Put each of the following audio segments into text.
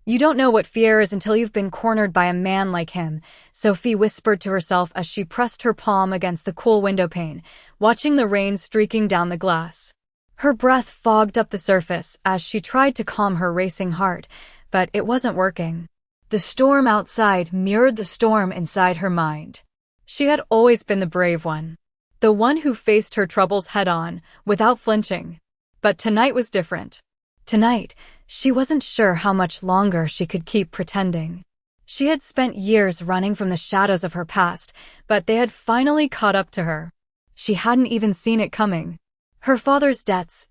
You don't know what fear is until you've been cornered by a man like him, Sophie whispered to herself as she pressed her palm against the cool windowpane, watching the rain streaking down the glass. Her breath fogged up the surface as she tried to calm her racing heart, but it wasn't working. The storm outside mirrored the storm inside her mind. She had always been the brave one, the one who faced her troubles head-on, without flinching. But tonight was different. Tonight, she wasn't sure how much longer she could keep pretending. She had spent years running from the shadows of her past, but they had finally caught up to her. She hadn't even seen it coming. Her father's debts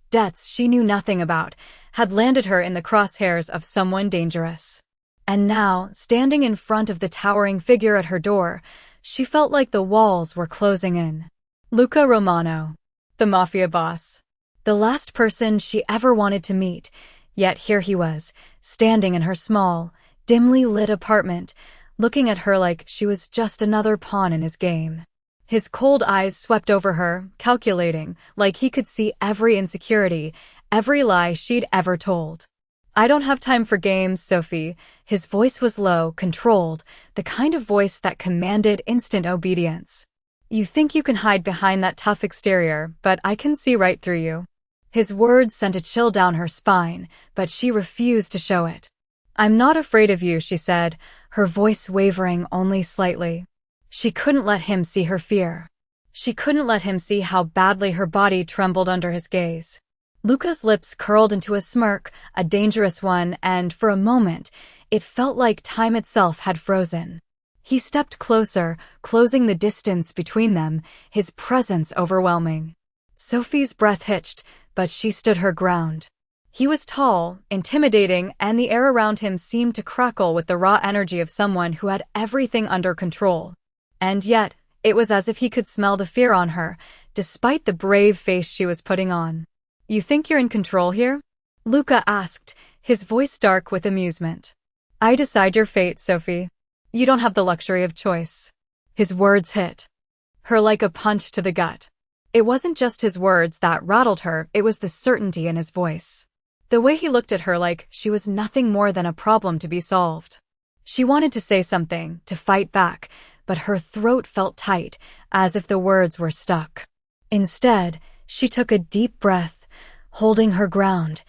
she knew nothing about, had landed her in the crosshairs of someone dangerous. And now, standing in front of the towering figure at her door, she felt like the walls were closing in. Luca Romano, the Mafia boss. The last person she ever wanted to meet, yet here he was, standing in her small, dimly lit apartment, looking at her like she was just another pawn in his game. His cold eyes swept over her, calculating, like he could see every insecurity, every lie she'd ever told. I don't have time for games, Sophie. His voice was low, controlled, the kind of voice that commanded instant obedience. You think you can hide behind that tough exterior, but I can see right through you. His words sent a chill down her spine, but she refused to show it. I'm not afraid of you, she said, her voice wavering only slightly. She couldn't let him see her fear. She couldn't let him see how badly her body trembled under his gaze. Luca's lips curled into a smirk, a dangerous one, and for a moment, it felt like time itself had frozen. He stepped closer, closing the distance between them, his presence overwhelming. Sophie's breath hitched, but she stood her ground. He was tall, intimidating, and the air around him seemed to crackle with the raw energy of someone who had everything under control. And yet, it was as if he could smell the fear on her, despite the brave face she was putting on. You think you're in control here? Luca asked, his voice dark with amusement. I decide your fate, Sophie. You don't have the luxury of choice. His words hit her like a punch to the gut. It wasn't just his words that rattled her, it was the certainty in his voice. The way he looked at her like she was nothing more than a problem to be solved. She wanted to say something, to fight back, but her throat felt tight, as if the words were stuck. Instead, she took a deep breath, holding her ground,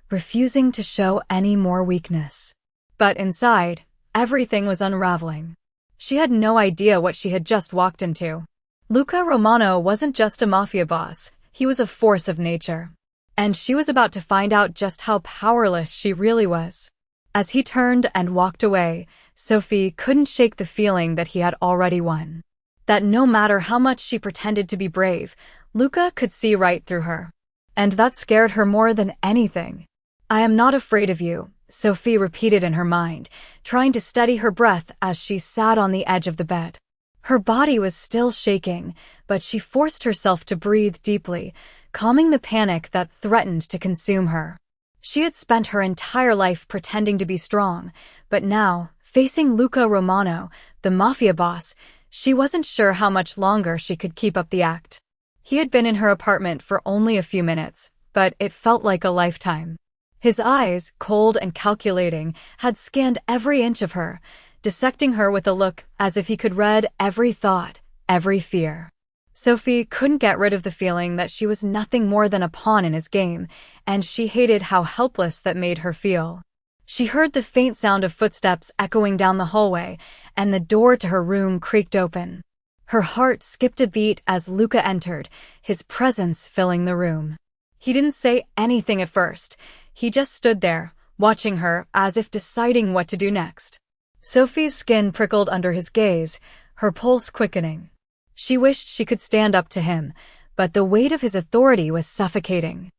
refusing to show any more weakness. But inside, everything was unraveling. She had no idea what she had just walked into. Luca Romano wasn't just a mafia boss, he was a force of nature. And she was about to find out just how powerless she really was. As he turned and walked away, Sophie couldn't shake the feeling that he had already won. That no matter how much she pretended to be brave, Luca could see right through her. And that scared her more than anything. I am not afraid of you, Sophie repeated in her mind, trying to steady her breath as she sat on the edge of the bed. Her body was still shaking, but she forced herself to breathe deeply, calming the panic that threatened to consume her. She had spent her entire life pretending to be strong, but now, facing Luca Romano, the mafia boss, she wasn't sure how much longer she could keep up the act. He had been in her apartment for only a few minutes, but it felt like a lifetime. His eyes, cold and calculating, had scanned every inch of her, dissecting her with a look as if he could read every thought, every fear. Sophie couldn't get rid of the feeling that she was nothing more than a pawn in his game, and she hated how helpless that made her feel. She heard the faint sound of footsteps echoing down the hallway, and the door to her room creaked open. Her heart skipped a beat as Luca entered, his presence filling the room. He didn't say anything at first. He just stood there, watching her as if deciding what to do next. Sophie's skin prickled under his gaze, her pulse quickening. She wished she could stand up to him, but the weight of his authority was suffocating.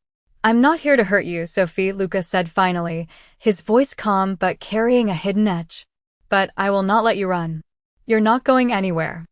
I'm not here to hurt you, Sophie, Luca said finally, his voice calm but carrying a hidden edge. But I will not let you run. You're not going anywhere.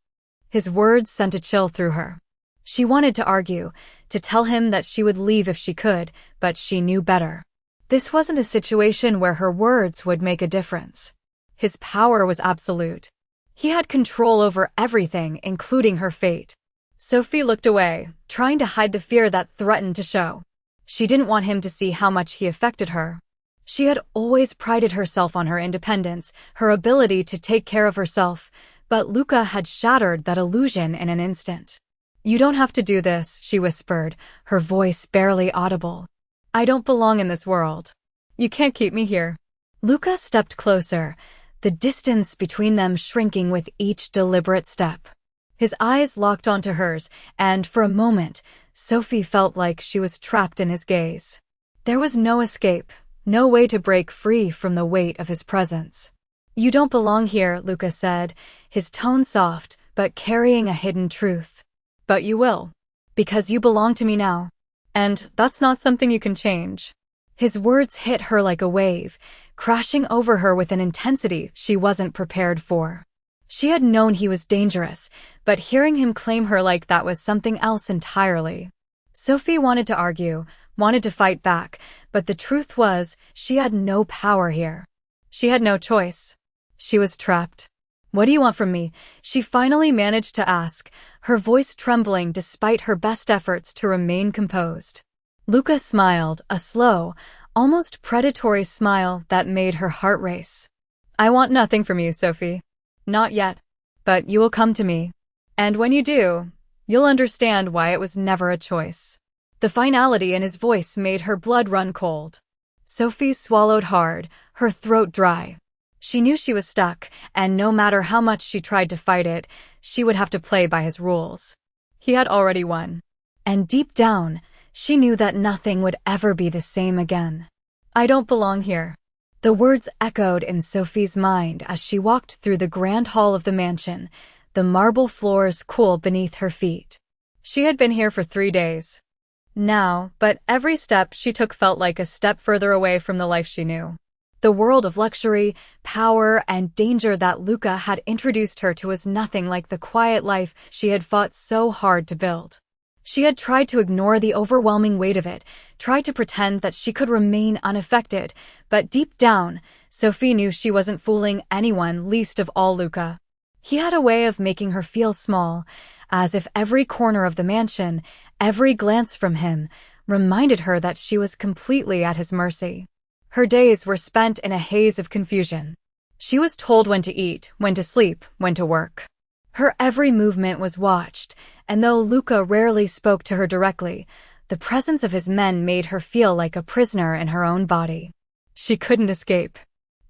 His words sent a chill through her. She wanted to argue, to tell him that she would leave if she could, but she knew better. This wasn't a situation where her words would make a difference. His power was absolute. He had control over everything, including her fate. Sophie looked away, trying to hide the fear that threatened to show. She didn't want him to see how much he affected her. She had always prided herself on her independence, her ability to take care of herself, but Luca had shattered that illusion in an instant. "You don't have to do this," she whispered, her voice barely audible. "I don't belong in this world. You can't keep me here." Luca stepped closer, the distance between them shrinking with each deliberate step. His eyes locked onto hers, and for a moment, Sophie felt like she was trapped in his gaze. There was no escape, no way to break free from the weight of his presence. "You don't belong here," Luca said, his tone soft, but carrying a hidden truth. "But you will. Because you belong to me now. And that's not something you can change." His words hit her like a wave, crashing over her with an intensity she wasn't prepared for. She had known he was dangerous, but hearing him claim her like that was something else entirely. Sophie wanted to argue, wanted to fight back, but the truth was, she had no power here. She had no choice. She was trapped. "What do you want from me?" she finally managed to ask, her voice trembling despite her best efforts to remain composed. Luca smiled, a slow, almost predatory smile that made her heart race. "I want nothing from you, Sophie. Not yet. But you will come to me. And when you do, you'll understand why it was never a choice." The finality in his voice made her blood run cold. Sophie swallowed hard, her throat dry. She knew she was stuck, and no matter how much she tried to fight it, she would have to play by his rules. He had already won. And deep down, she knew that nothing would ever be the same again. "I don't belong here." The words echoed in Sophie's mind as she walked through the grand hall of the mansion, the marble floors cool beneath her feet. She had been here for 3 days. Now, but every step she took felt like a step further away from the life she knew. The world of luxury, power, and danger that Luca had introduced her to was nothing like the quiet life she had fought so hard to build. She had tried to ignore the overwhelming weight of it, tried to pretend that she could remain unaffected, but deep down, Sophie knew she wasn't fooling anyone, least of all Luca. He had a way of making her feel small, as if every corner of the mansion, every glance from him, reminded her that she was completely at his mercy. Her days were spent in a haze of confusion. She was told when to eat, when to sleep, when to work. Her every movement was watched, and though Luca rarely spoke to her directly, the presence of his men made her feel like a prisoner in her own body. She couldn't escape.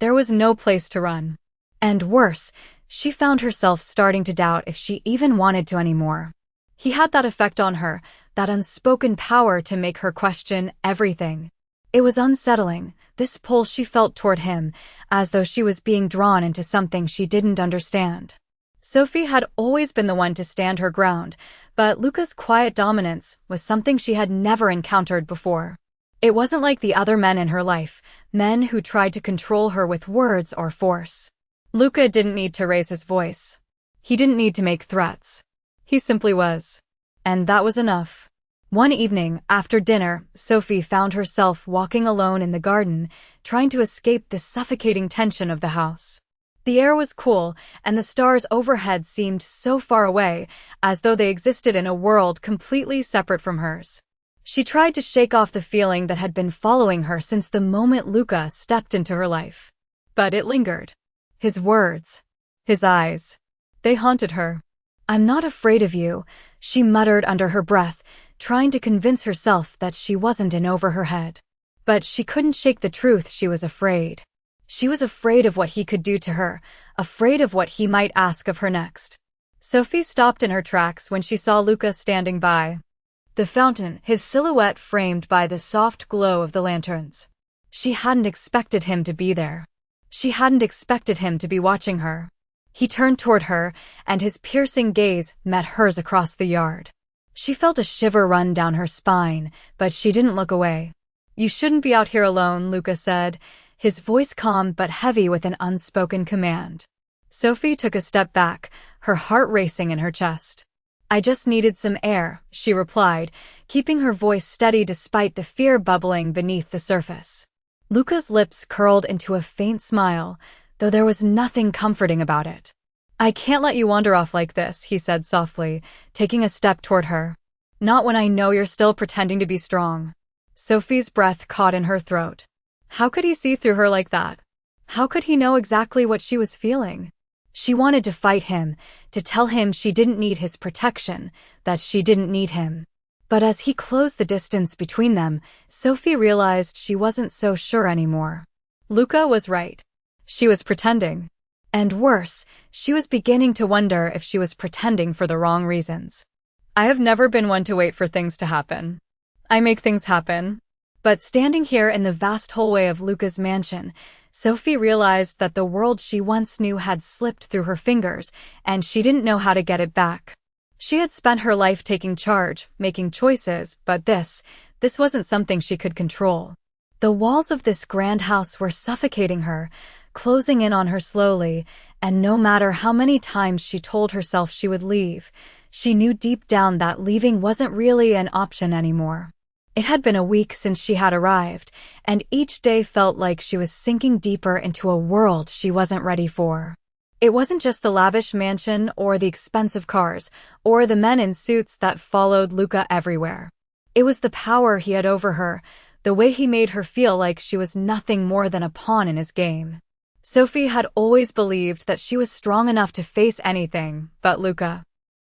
There was no place to run. And worse, she found herself starting to doubt if she even wanted to anymore. He had that effect on her, that unspoken power to make her question everything. It was unsettling, this pull she felt toward him, as though she was being drawn into something she didn't understand. Sophie had always been the one to stand her ground, but Luca's quiet dominance was something she had never encountered before. It wasn't like the other men in her life, men who tried to control her with words or force. Luca didn't need to raise his voice. He didn't need to make threats. He simply was. And that was enough. One evening, after dinner, Sophie found herself walking alone in the garden, trying to escape the suffocating tension of the house. The air was cool, and the stars overhead seemed so far away, as though they existed in a world completely separate from hers. She tried to shake off the feeling that had been following her since the moment Luca stepped into her life. But it lingered. His words, his eyes, they haunted her. "I'm not afraid of you," she muttered under her breath, trying to convince herself that she wasn't in over her head. But she couldn't shake the truth. She was afraid. She was afraid of what he could do to her, afraid of what he might ask of her next. Sophie stopped in her tracks when she saw Luca standing by the fountain, his silhouette framed by the soft glow of the lanterns. She hadn't expected him to be there. She hadn't expected him to be watching her. He turned toward her, and his piercing gaze met hers across the yard. She felt a shiver run down her spine, but she didn't look away. "You shouldn't be out here alone," Luca said, his voice calm but heavy with an unspoken command. Sophie took a step back, her heart racing in her chest. "I just needed some air," she replied, keeping her voice steady despite the fear bubbling beneath the surface. Luca's lips curled into a faint smile, though there was nothing comforting about it. "I can't let you wander off like this," he said softly, taking a step toward her. "Not when I know you're still pretending to be strong." Sophie's breath caught in her throat. How could he see through her like that? How could he know exactly what she was feeling? She wanted to fight him, to tell him she didn't need his protection, that she didn't need him. But as he closed the distance between them, Sophie realized she wasn't so sure anymore. Luca was right. She was pretending. And worse, she was beginning to wonder if she was pretending for the wrong reasons. I have never been one to wait for things to happen. I make things happen. But standing here in the vast hallway of Luca's mansion, Sophie realized that the world she once knew had slipped through her fingers, and she didn't know how to get it back. She had spent her life taking charge, making choices, but this wasn't something she could control. The walls of this grand house were suffocating her, closing in on her slowly, and no matter how many times she told herself she would leave, she knew deep down that leaving wasn't really an option anymore. It had been a week since she had arrived, and each day felt like she was sinking deeper into a world she wasn't ready for. It wasn't just the lavish mansion or the expensive cars or the men in suits that followed Luca everywhere. It was the power he had over her, the way he made her feel like she was nothing more than a pawn in his game. Sophie had always believed that she was strong enough to face anything, but Luca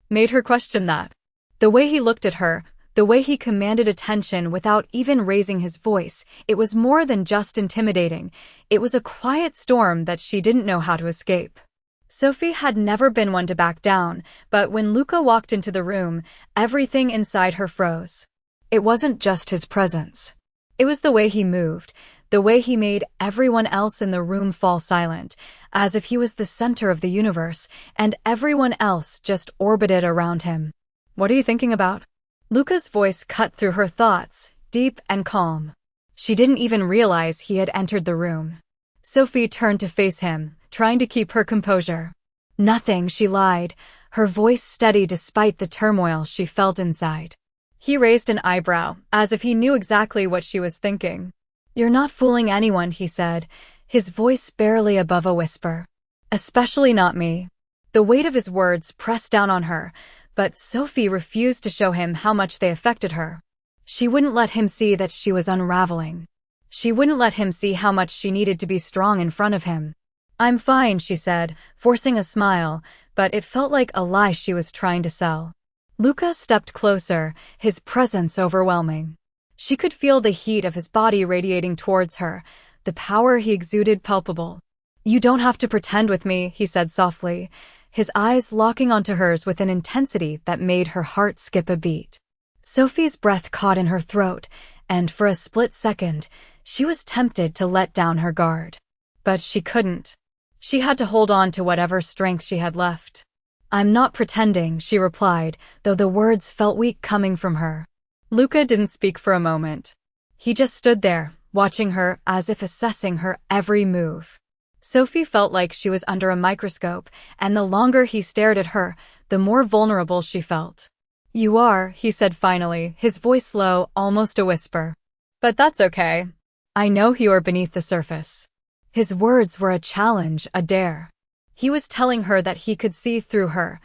made her question that. The way he looked at her, the way he commanded attention without even raising his voice, it was more than just intimidating. It was a quiet storm that she didn't know how to escape. Sophie had never been one to back down, but when Luca walked into the room, everything inside her froze. It wasn't just his presence. It was the way he moved, the way he made everyone else in the room fall silent, as if he was the center of the universe, and everyone else just orbited around him. What are you thinking about? Luca's voice cut through her thoughts, deep and calm. She didn't even realize he had entered the room. Sophie turned to face him, trying to keep her composure. Nothing, she lied, her voice steady despite the turmoil she felt inside. He raised an eyebrow, as if he knew exactly what she was thinking. "You're not fooling anyone," he said, his voice barely above a whisper. "Especially not me." The weight of his words pressed down on her, but Sophie refused to show him how much they affected her. She wouldn't let him see that she was unraveling. She wouldn't let him see how much she needed to be strong in front of him. "I'm fine," she said, forcing a smile, but it felt like a lie she was trying to sell. Luca stepped closer, his presence overwhelming. She could feel the heat of his body radiating towards her, the power he exuded palpable. "You don't have to pretend with me," he said softly, his eyes locking onto hers with an intensity that made her heart skip a beat. Sophie's breath caught in her throat, and for a split second, she was tempted to let down her guard. But she couldn't. She had to hold on to whatever strength she had left. "I'm not pretending," she replied, though the words felt weak coming from her. Luca didn't speak for a moment. He just stood there, watching her as if assessing her every move. Sophie felt like she was under a microscope, and the longer he stared at her, the more vulnerable she felt. "You are," he said finally, his voice low, almost a whisper. "But that's okay. I know you are beneath the surface." His words were a challenge, a dare. He was telling her that he could see through her,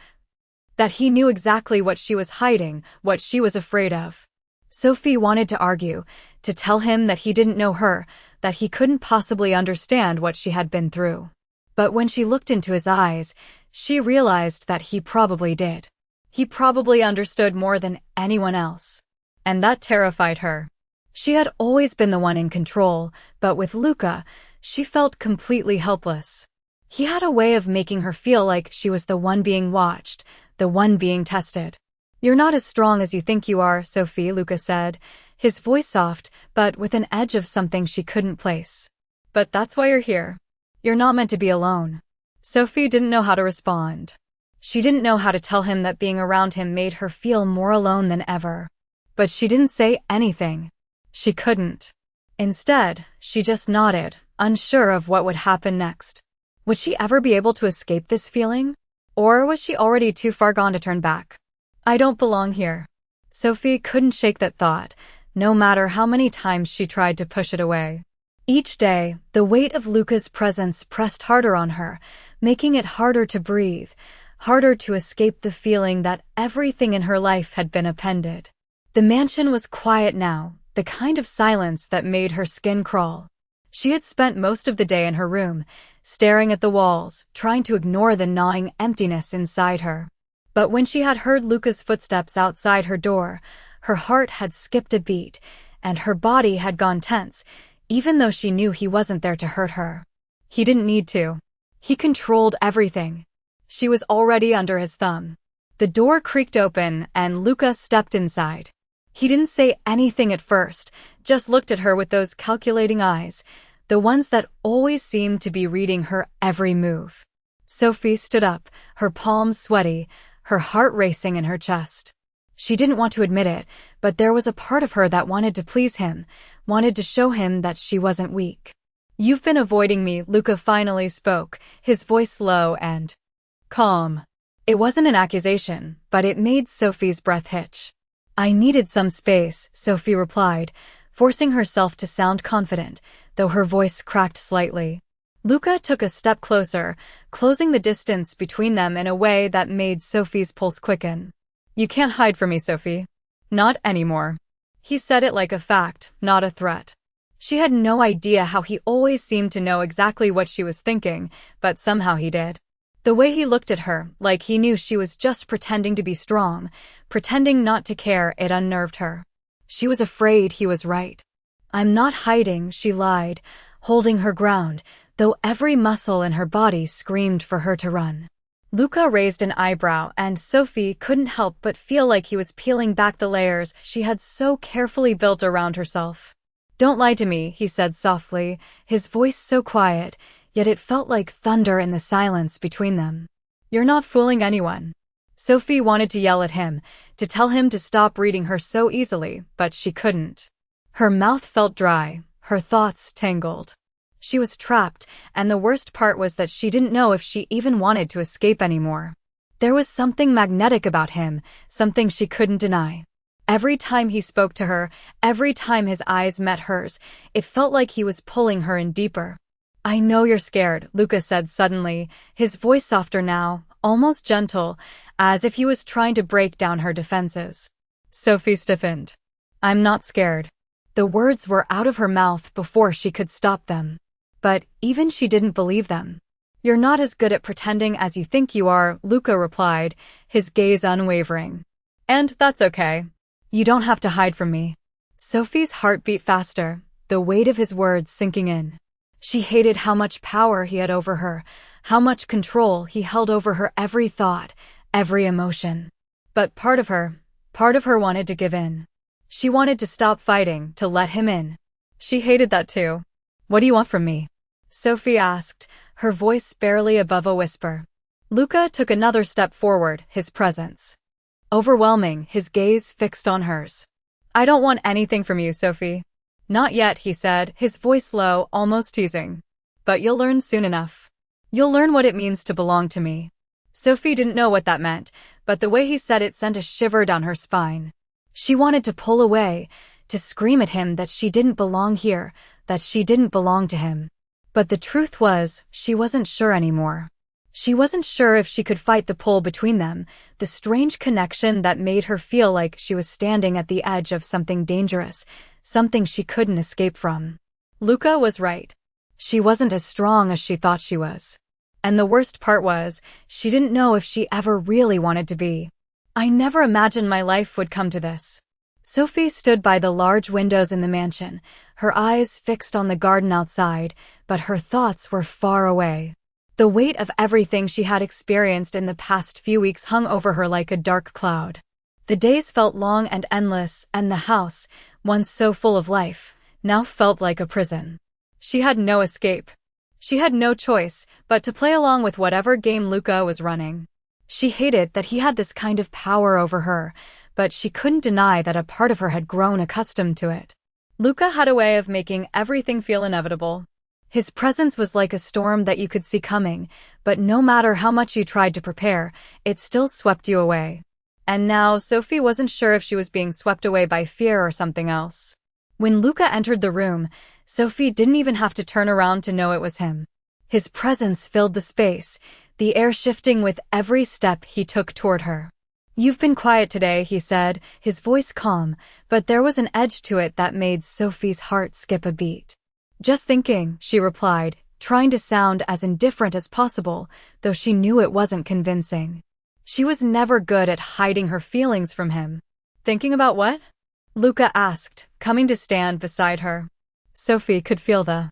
that he knew exactly what she was hiding, what she was afraid of. Sophie wanted to argue, to tell him that he didn't know her, that he couldn't possibly understand what she had been through. But when she looked into his eyes, she realized that he probably did. He probably understood more than anyone else. And that terrified her. She had always been the one in control, but with Luca, she felt completely helpless. He had a way of making her feel like she was the one being watched, the one being tested. "You're not as strong as you think you are, Sophie," Luca said, his voice soft, but with an edge of something she couldn't place. "But that's why you're here. You're not meant to be alone." Sophie didn't know how to respond. She didn't know how to tell him that being around him made her feel more alone than ever. But she didn't say anything. She couldn't. Instead, she just nodded, unsure of what would happen next. Would she ever be able to escape this feeling? Or was she already too far gone to turn back? "I don't belong here." Sophie couldn't shake that thought, no matter how many times she tried to push it away. Each day, the weight of Luca's presence pressed harder on her, making it harder to breathe, harder to escape the feeling that everything in her life had been upended. The mansion was quiet now, the kind of silence that made her skin crawl. She had spent most of the day in her room, staring at the walls, trying to ignore the gnawing emptiness inside her. But when she had heard Luca's footsteps outside her door, her heart had skipped a beat, and her body had gone tense, even though she knew he wasn't there to hurt her. He didn't need to. He controlled everything. She was already under his thumb. The door creaked open, and Luca stepped inside. He didn't say anything at first, just looked at her with those calculating eyes, the ones that always seemed to be reading her every move. Sophie stood up, her palms sweaty, her heart racing in her chest. She didn't want to admit it, but there was a part of her that wanted to please him, wanted to show him that she wasn't weak. "You've been avoiding me," Luca finally spoke, his voice low and calm. It wasn't an accusation, but it made Sophie's breath hitch. "I needed some space," Sophie replied, forcing herself to sound confident, though her voice cracked slightly. Luca took a step closer, closing the distance between them in a way that made Sophie's pulse quicken. "You can't hide from me, Sophie. Not anymore." He said it like a fact, not a threat. She had no idea how he always seemed to know exactly what she was thinking, but somehow he did. The way he looked at her, like he knew she was just pretending to be strong, pretending not to care, it unnerved her. She was afraid he was right. "I'm not hiding," she lied, holding her ground, though every muscle in her body screamed for her to run. Luca raised an eyebrow, and Sophie couldn't help but feel like he was peeling back the layers she had so carefully built around herself. "Don't lie to me," he said softly, his voice so quiet, yet it felt like thunder in the silence between them. "You're not fooling anyone." Sophie wanted to yell at him, to tell him to stop reading her so easily, but she couldn't. Her mouth felt dry, her thoughts tangled. She was trapped, and the worst part was that she didn't know if she even wanted to escape anymore. There was something magnetic about him, something she couldn't deny. Every time he spoke to her, every time his eyes met hers, it felt like he was pulling her in deeper. "I know you're scared," Luca said suddenly, his voice softer now, almost gentle, as if he was trying to break down her defenses. Sophie stiffened. "I'm not scared." The words were out of her mouth before she could stop them. But even she didn't believe them. "You're not as good at pretending as you think you are," Luca replied, his gaze unwavering. "And that's okay. You don't have to hide from me." Sophie's heart beat faster, the weight of his words sinking in. She hated how much power he had over her, how much control he held over her every thought, every emotion. But part of her wanted to give in. She wanted to stop fighting, to let him in. She hated that too. "What do you want from me?" Sophie asked, her voice barely above a whisper. Luca took another step forward, his presence overwhelming, his gaze fixed on hers. "I don't want anything from you, Sophie." "Not yet," he said, his voice low, almost teasing. "But you'll learn soon enough. You'll learn what it means to belong to me." Sophie didn't know what that meant, but the way he said it sent a shiver down her spine. She wanted to pull away, to scream at him that she didn't belong here, that she didn't belong to him. But the truth was, she wasn't sure anymore. She wasn't sure if she could fight the pull between them, the strange connection that made her feel like she was standing at the edge of something dangerous, something she couldn't escape from. Luca was right. She wasn't as strong as she thought she was. And the worst part was, she didn't know if she ever really wanted to be. "I never imagined my life would come to this." Sophie stood by the large windows in the mansion, her eyes fixed on the garden outside, but her thoughts were far away. The weight of everything she had experienced in the past few weeks hung over her like a dark cloud. The days felt long and endless, and the house, once so full of life, now felt like a prison. She had no escape. She had no choice but to play along with whatever game Luca was running. She hated that he had this kind of power over her, but she couldn't deny that a part of her had grown accustomed to it. Luca had a way of making everything feel inevitable. His presence was like a storm that you could see coming, but no matter how much you tried to prepare, it still swept you away. And now Sophie wasn't sure if she was being swept away by fear or something else. When Luca entered the room, Sophie didn't even have to turn around to know it was him. His presence filled the space, the air shifting with every step he took toward her. "You've been quiet today," he said, his voice calm, but there was an edge to it that made Sophie's heart skip a beat. Just thinking, she replied, trying to sound as indifferent as possible, though she knew it wasn't convincing. She was never good at hiding her feelings from him. Thinking about what? Luca asked, coming to stand beside her. Sophie could feel the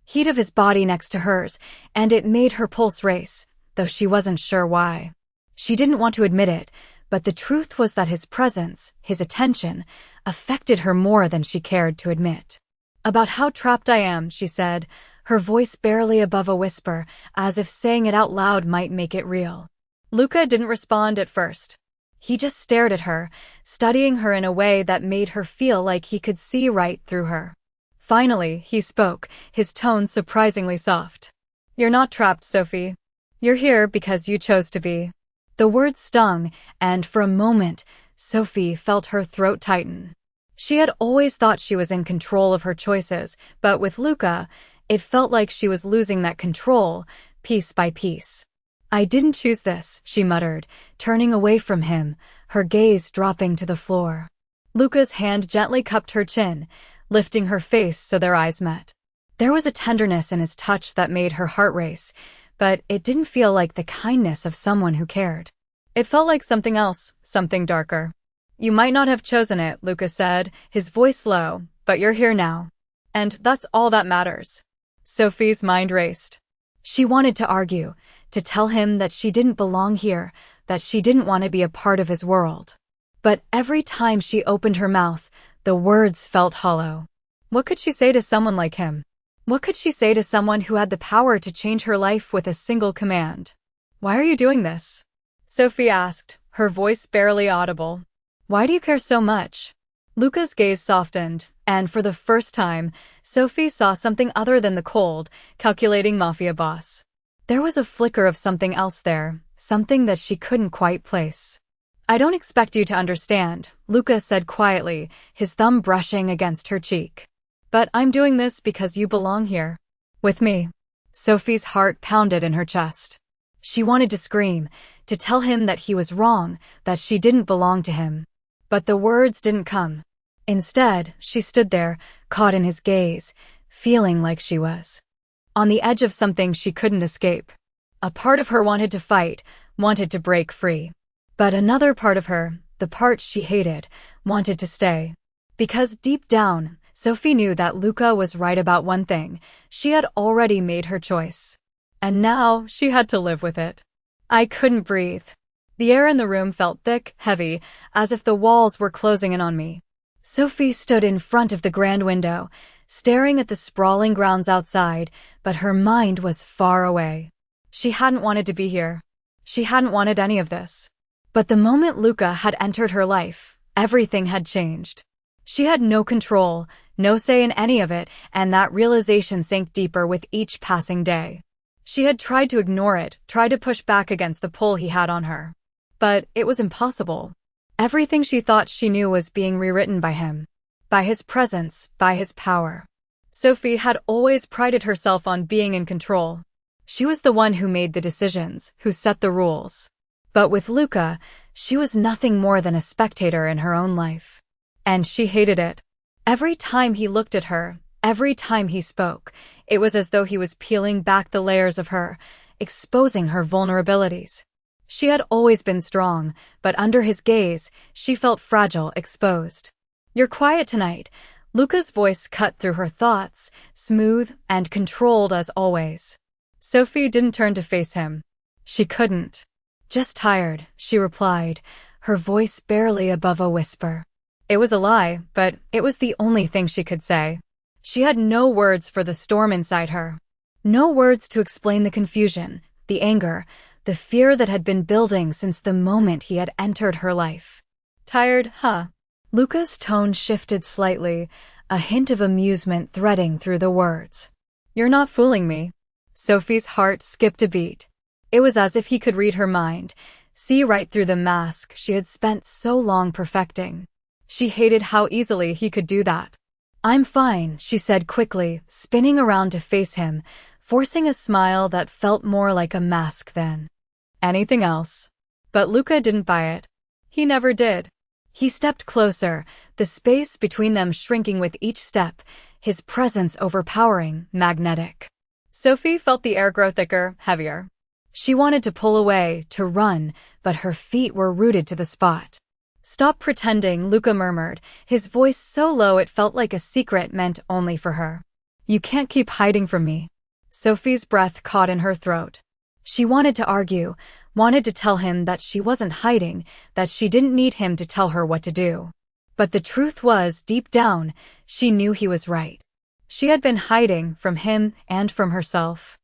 heat of his body next to hers, and it made her pulse race, though she wasn't sure why. She didn't want to admit it, but the truth was that his presence, his attention, affected her more than she cared to admit. About how trapped I am, she said, her voice barely above a whisper, as if saying it out loud might make it real. Luca didn't respond at first. He just stared at her, studying her in a way that made her feel like he could see right through her. Finally, he spoke, his tone surprisingly soft. You're not trapped, Sophie. You're here because you chose to be. The words stung, and for a moment, Sophie felt her throat tighten. She had always thought she was in control of her choices, but with Luca, it felt like she was losing that control, piece by piece. I didn't choose this, she muttered, turning away from him, her gaze dropping to the floor. Luca's hand gently cupped her chin, lifting her face so their eyes met. There was a tenderness in his touch that made her heart race, but it didn't feel like the kindness of someone who cared. It felt like something else, something darker. You might not have chosen it, Luca said, his voice low, but you're here now. And that's all that matters. Sophie's mind raced. She wanted to argue, to tell him that she didn't belong here, that she didn't want to be a part of his world. But every time she opened her mouth, the words felt hollow. What could she say to someone like him? What could she say to someone who had the power to change her life with a single command? Why are you doing this? Sophie asked, her voice barely audible. Why do you care so much? Luca's gaze softened, and for the first time, Sophie saw something other than the cold, calculating Mafia boss. There was a flicker of something else there, something that she couldn't quite place. I don't expect you to understand, Luca said quietly, his thumb brushing against her cheek. But I'm doing this because you belong here. With me. Sophie's heart pounded in her chest. She wanted to scream, to tell him that he was wrong, that she didn't belong to him. But the words didn't come. Instead, she stood there, caught in his gaze, feeling like she was on the edge of something she couldn't escape. A part of her wanted to fight, wanted to break free. But another part of her, the part she hated, wanted to stay. Because deep down, Sophie knew that Luca was right about one thing. She had already made her choice. And now, she had to live with it. I couldn't breathe. The air in the room felt thick, heavy, as if the walls were closing in on me. Sophie stood in front of the grand window, staring at the sprawling grounds outside, but her mind was far away. She hadn't wanted to be here. She hadn't wanted any of this. But the moment Luca had entered her life, everything had changed. She had no control, no say in any of it, and that realization sank deeper with each passing day. She had tried to ignore it, tried to push back against the pull he had on her. But it was impossible. Everything she thought she knew was being rewritten by him. By his presence, by his power. Sophie had always prided herself on being in control. She was the one who made the decisions, who set the rules. But with Luca, she was nothing more than a spectator in her own life. And she hated it. Every time he looked at her, every time he spoke, it was as though he was peeling back the layers of her, exposing her vulnerabilities. She had always been strong, but under his gaze, she felt fragile, exposed. You're quiet tonight. Luca's voice cut through her thoughts, smooth and controlled as always. Sophie didn't turn to face him. She couldn't. Just tired, she replied, her voice barely above a whisper. It was a lie, but it was the only thing she could say. She had no words for the storm inside her. No words to explain the confusion, the anger, the fear that had been building since the moment he had entered her life. Tired, huh? Luca's tone shifted slightly, a hint of amusement threading through the words. You're not fooling me. Sophie's heart skipped a beat. It was as if he could read her mind, see right through the mask she had spent so long perfecting. She hated how easily he could do that. I'm fine, she said quickly, spinning around to face him, forcing a smile that felt more like a mask than anything else. But Luca didn't buy it. He never did. He stepped closer, the space between them shrinking with each step, his presence overpowering, magnetic. Sophie felt the air grow thicker, heavier. She wanted to pull away, to run, but her feet were rooted to the spot. "Stop pretending," Luca murmured, his voice so low it felt like a secret meant only for her. "You can't keep hiding from me." Sophie's breath caught in her throat. She wanted to argue, wanted to tell him that she wasn't hiding, that she didn't need him to tell her what to do. But the truth was, deep down, she knew he was right. She had been hiding from him and from herself.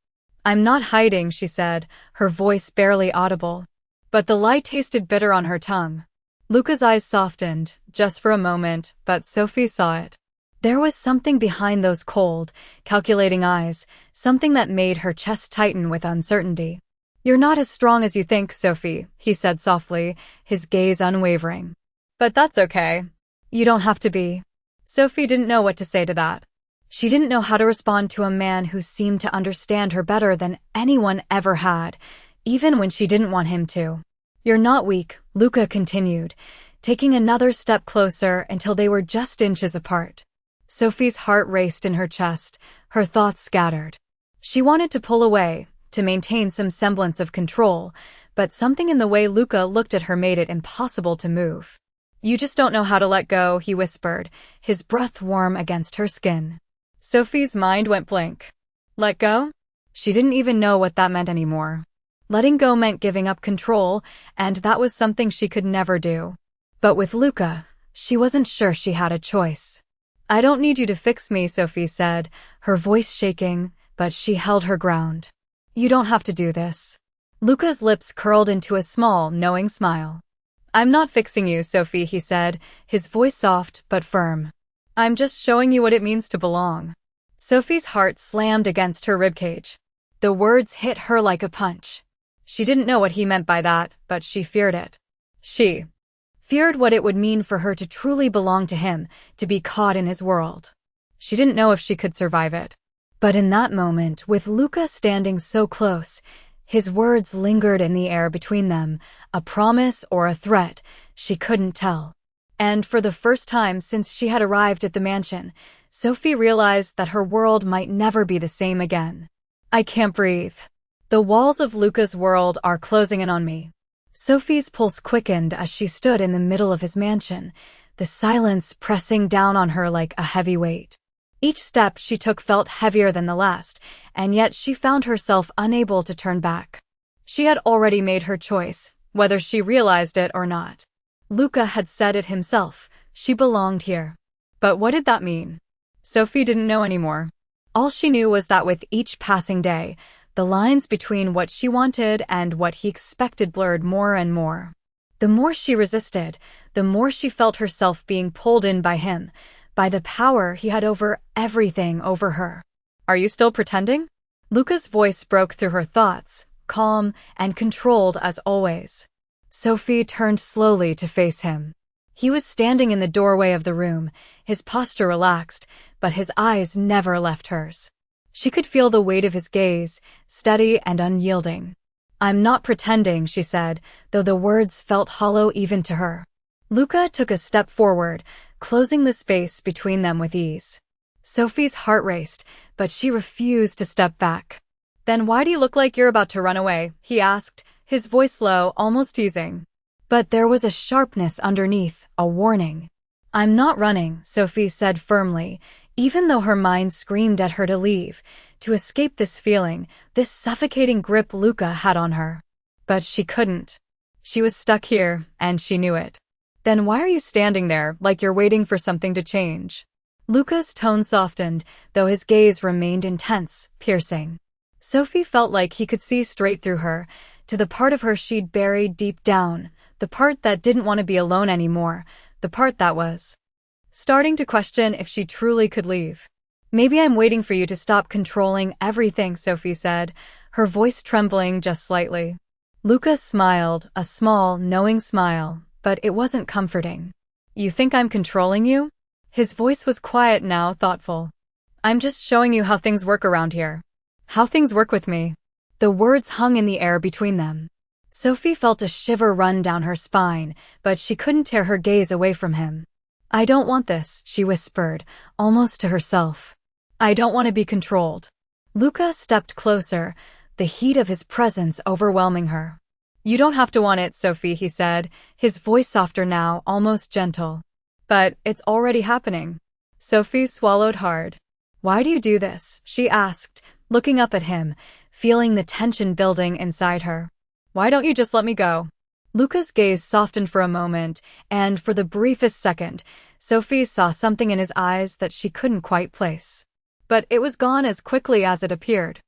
"I'm not hiding," she said, her voice barely audible. But the lie tasted bitter on her tongue. Luca's eyes softened, just for a moment, but Sophie saw it. There was something behind those cold, calculating eyes, something that made her chest tighten with uncertainty. "You're not as strong as you think, Sophie," he said softly, his gaze unwavering. "But that's okay. You don't have to be." Sophie didn't know what to say to that. She didn't know how to respond to a man who seemed to understand her better than anyone ever had, even when she didn't want him to. "You're not weak," Luca continued, taking another step closer until they were just inches apart. Sophie's heart raced in her chest, her thoughts scattered. She wanted to pull away, to maintain some semblance of control, but something in the way Luca looked at her made it impossible to move. "You just don't know how to let go," he whispered, his breath warm against her skin. Sophie's mind went blank. Let go? She didn't even know what that meant anymore. Letting go meant giving up control, and that was something she could never do. But with Luca, she wasn't sure she had a choice. "I don't need you to fix me," Sophie said, her voice shaking, but she held her ground. "You don't have to do this." Luca's lips curled into a small, knowing smile. "I'm not fixing you, Sophie," he said, his voice soft but firm. "I'm just showing you what it means to belong." Sophie's heart slammed against her ribcage. The words hit her like a punch. She didn't know what he meant by that, but she feared it. She feared what it would mean for her to truly belong to him, to be caught in his world. She didn't know if she could survive it. But in that moment, with Luca standing so close, his words lingered in the air between them, a promise or a threat, she couldn't tell. And for the first time since she had arrived at the mansion, Sophie realized that her world might never be the same again. "I can't breathe. The walls of Luca's world are closing in on me." Sophie's pulse quickened as she stood in the middle of his mansion, the silence pressing down on her like a heavy weight. Each step she took felt heavier than the last, and yet she found herself unable to turn back. She had already made her choice, whether she realized it or not. Luca had said it himself, she belonged here. But what did that mean? Sophie didn't know anymore. All she knew was that with each passing day, the lines between what she wanted and what he expected blurred more and more. The more she resisted, the more she felt herself being pulled in by him, by the power he had over everything over her. "Are you still pretending?" Luca's voice broke through her thoughts, calm and controlled as always. Sophie turned slowly to face him. He was standing in the doorway of the room, his posture relaxed, but his eyes never left hers. She could feel the weight of his gaze, steady and unyielding. "I'm not pretending," she said, though the words felt hollow even to her. Luca took a step forward, closing the space between them with ease. Sophie's heart raced, but she refused to step back. "Then why do you look like you're about to run away?" he asked, his voice low, almost teasing. But there was a sharpness underneath, a warning. "I'm not running," Sophie said firmly, even though her mind screamed at her to leave, to escape this feeling, this suffocating grip Luca had on her. But she couldn't. She was stuck here, and she knew it. "Then why are you standing there, like you're waiting for something to change?" Luca's tone softened, though his gaze remained intense, piercing. Sophie felt like he could see straight through her, to the part of her she'd buried deep down, the part that didn't want to be alone anymore, the part that was starting to question if she truly could leave. "Maybe I'm waiting for you to stop controlling everything," Sophie said, her voice trembling just slightly. Luca smiled, a small, knowing smile, but it wasn't comforting. "You think I'm controlling you?" His voice was quiet now, thoughtful. "I'm just showing you how things work around here. How things work with me." The words hung in the air between them. Sophie felt a shiver run down her spine, but she couldn't tear her gaze away from him. I don't want this, she whispered, almost to herself. I don't want to be controlled. Luca stepped closer, the heat of his presence overwhelming her. You don't have to want it, Sophie, he said, his voice softer now, almost gentle. But it's already happening. Sophie swallowed hard. Why do you do this? She asked, looking up at him, feeling the tension building inside her. Why don't you just let me go? Luca's gaze softened for a moment, and for the briefest second, Sophie saw something in his eyes that she couldn't quite place. But it was gone as quickly as it appeared.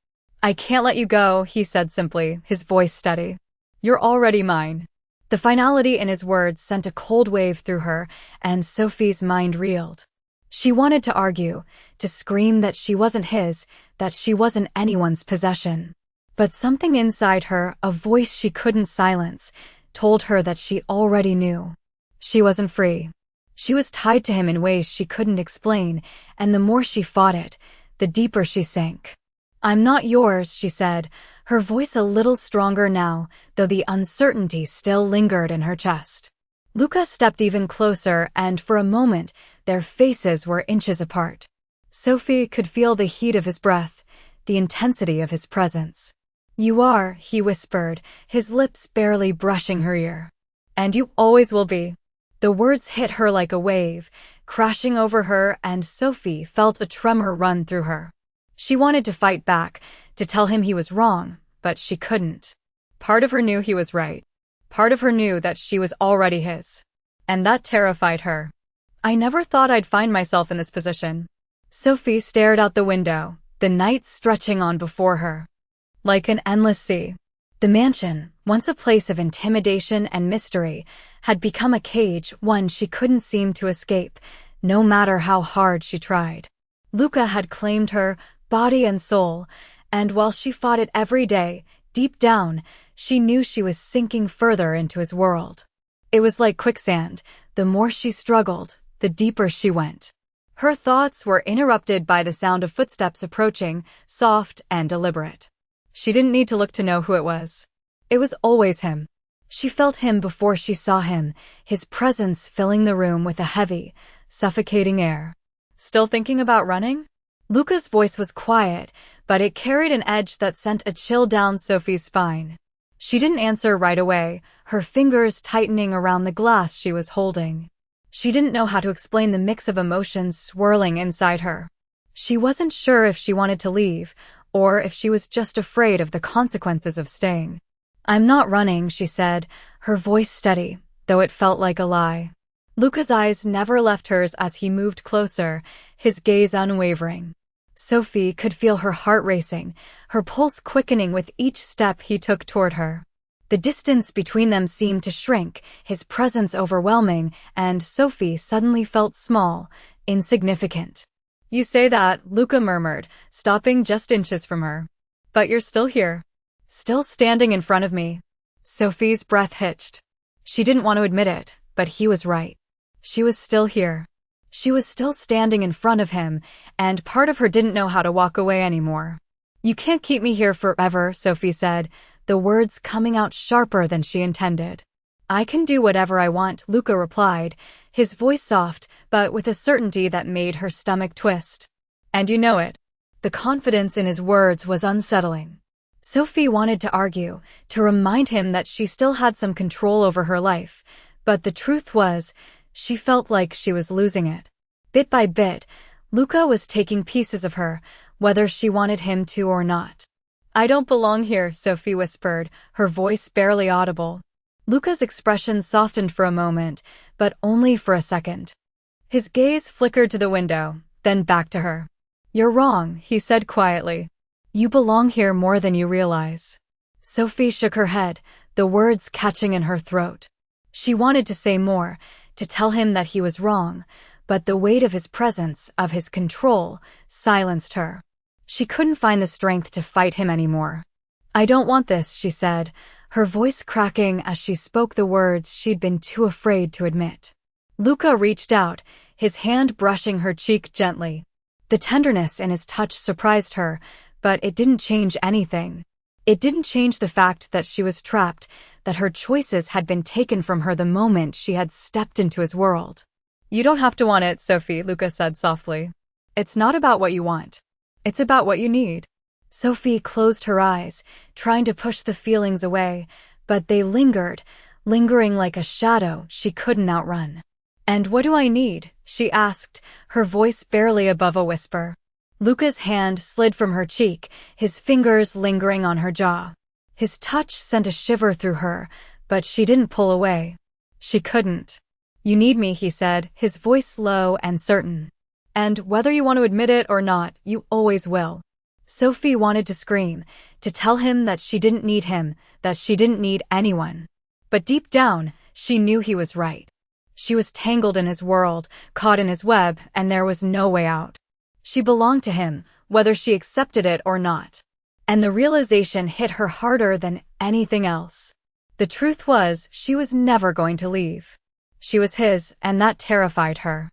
I can't let you go, he said simply, his voice steady. You're already mine. The finality in his words sent a cold wave through her, and Sophie's mind reeled. She wanted to argue, to scream that she wasn't his, that she wasn't anyone's possession. But something inside her, a voice she couldn't silence, told her that she already knew. She wasn't free. She was tied to him in ways she couldn't explain, and the more she fought it, the deeper she sank. I'm not yours, she said, her voice a little stronger now, though the uncertainty still lingered in her chest. Luca stepped even closer, and for a moment, their faces were inches apart. Sophie could feel the heat of his breath, the intensity of his presence. You are, he whispered, his lips barely brushing her ear. And you always will be. The words hit her like a wave, crashing over her, and Sophie felt a tremor run through her. She wanted to fight back, to tell him he was wrong, but she couldn't. Part of her knew he was right. Part of her knew that she was already his. And that terrified her. I never thought I'd find myself in this position. Sophie stared out the window, the night stretching on before her. Like an endless sea. The mansion, once a place of intimidation and mystery, had become a cage, one she couldn't seem to escape, no matter how hard she tried. Luca had claimed her, body and soul, and while she fought it every day, deep down, she knew she was sinking further into his world. It was like quicksand. The more she struggled, the deeper she went. Her thoughts were interrupted by the sound of footsteps approaching, soft and deliberate. She didn't need to look to know who it was. It was always him. She felt him before she saw him, his presence filling the room with a heavy, suffocating air. Still thinking about running? Luca's voice was quiet, but it carried an edge that sent a chill down Sophie's spine. She didn't answer right away, her fingers tightening around the glass she was holding. She didn't know how to explain the mix of emotions swirling inside her. She wasn't sure if she wanted to leave, or if she was just afraid of the consequences of staying. I'm not running, she said, her voice steady, though it felt like a lie. Luca's eyes never left hers as he moved closer, his gaze unwavering. Sophie could feel her heart racing, her pulse quickening with each step he took toward her. The distance between them seemed to shrink, his presence overwhelming, and Sophie suddenly felt small, insignificant. You say that, Luca murmured, stopping just inches from her. But you're still here. Still standing in front of me. Sophie's breath hitched. She didn't want to admit it, but he was right. She was still here. She was still standing in front of him, and part of her didn't know how to walk away anymore. You can't keep me here forever, Sophie said, the words coming out sharper than she intended. I can do whatever I want, Luca replied, his voice soft, but with a certainty that made her stomach twist. And you know it. The confidence in his words was unsettling. Sophie wanted to argue, to remind him that she still had some control over her life, but the truth was, she felt like she was losing it. Bit by bit, Luca was taking pieces of her, whether she wanted him to or not. I don't belong here, Sophie whispered, her voice barely audible. Luca's expression softened for a moment, but only for a second. His gaze flickered to the window, then back to her. You're wrong, he said quietly. You belong here more than you realize. Sophie shook her head, the words catching in her throat. She wanted to say more, to tell him that he was wrong, but the weight of his presence, of his control, silenced her. She couldn't find the strength to fight him anymore. I don't want this, she said, her voice cracking as she spoke the words she'd been too afraid to admit. Luca reached out, his hand brushing her cheek gently. The tenderness in his touch surprised her, but it didn't change anything. It didn't change the fact that she was trapped, that her choices had been taken from her the moment she had stepped into his world. You don't have to want it, Sophie, Luca said softly. It's not about what you want. It's about what you need. Sophie closed her eyes, trying to push the feelings away, but they lingered, lingering like a shadow she couldn't outrun. And what do I need? She asked, her voice barely above a whisper. Luca's hand slid from her cheek, his fingers lingering on her jaw. His touch sent a shiver through her, but she didn't pull away. She couldn't. You need me, he said, his voice low and certain. And whether you want to admit it or not, you always will. Sophie wanted to scream, to tell him that she didn't need him, that she didn't need anyone. But deep down, she knew he was right. She was tangled in his world, caught in his web, and there was no way out. She belonged to him, whether she accepted it or not. And the realization hit her harder than anything else. The truth was, she was never going to leave. She was his, and that terrified her.